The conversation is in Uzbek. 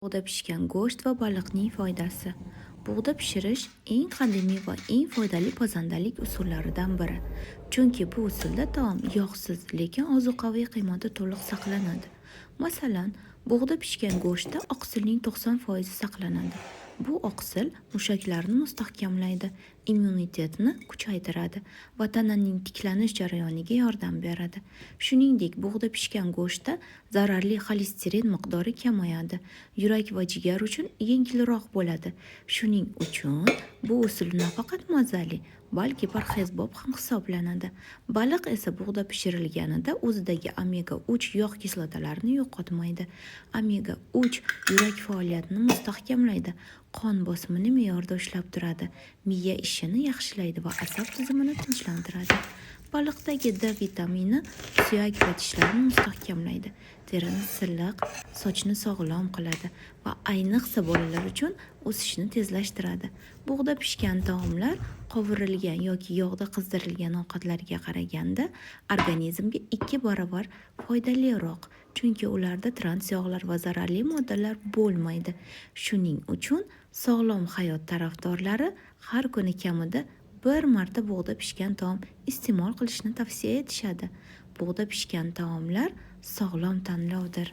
Bug'da pishgan go'sht va baliqning foydasi. Bug'da pishirish eng qadimiy va eng foydali pazandalik usullaridan biri. Chunki bu usulda taom yog'siz, lekin ozuqaviy qiymati to'liq saqlanadi. Masalan, bug'da pishgan go'shtda oqsilning 90% saqlanadi. Bu oqsil mushaklarni mustahkamlaydi, immunitetni kuchaytiradi va tananing tiklanish jarayoniga yordam beradi. Shuningdek, bug'da pishgan go'shtda zararli xolesterin miqdori kamayadi, yurak va jigar uchun yengilroq bo'ladi. Shuning uchun bu usul nafaqat mazali, balki parhezbob ham hisoblanadi. Baliq esa bug'da pishirilganida o'zidagi omega 3 yog' kislotalarini yo'qotmaydi. Omega 3 yurak faoliyatini mustahkamlaydi, qon bosimini me'yorda ushlab turadi, miya ishini yaxshilaydi va asab tizimini tinchlantiradi. Baliqdagi D vitamini suyak va tishlarni mustahkamlaydi, terini silliq, sochni sog'lom qiladi va ayniqsa bolalar uchun o'sishni tezlashtiradi. Bug'da pishgan taomlar qovurilgan yoki yog'da qizdirilgan ovqatlarga qaraganda organizmga 2 barobar foydaliroq, chunki ularda trans yog'lar va zararli moddalar bo'lmaydi. Shuning uchun sog'lom hayot tarafdorlari har kuni kamida bir marta bug'da pishgan taom iste'mol qilishni tavsiya etishadi. Bug'da pishgan taomlar sog'lom tanlovdir.